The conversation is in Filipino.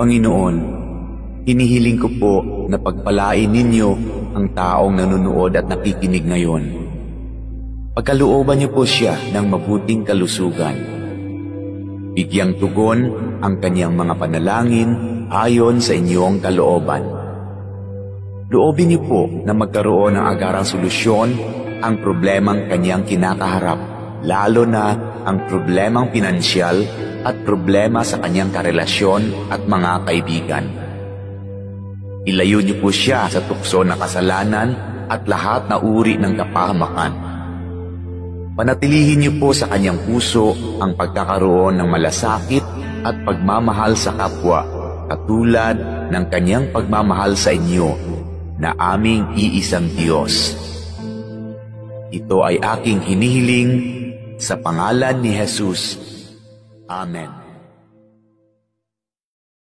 Panginoon, hinihiling ko po na pagpalain ninyo ang taong nanonood at nakikinig ngayon. Pagkalooban niyo po siya ng mabuting kalusugan. Bigyang tugon ang kanyang mga panalangin ayon sa inyong kalooban. Loobin niyo po na magkaroon ng agarang solusyon ang problemang kanyang kinakaharap, lalo na ang problemang pinansyal at problema sa kanyang karelasyon at mga kaibigan. Ilayo niyo po siya sa tukso ng kasalanan at lahat na uri ng kapahamakan. Panatilihin niyo po sa kanyang puso ang pagkakaroon ng malasakit at pagmamahal sa kapwa, katulad ng kanyang pagmamahal sa inyo na aming iisang Diyos. Ito ay aking hinihiling sa pangalan ni Jesus. Amen.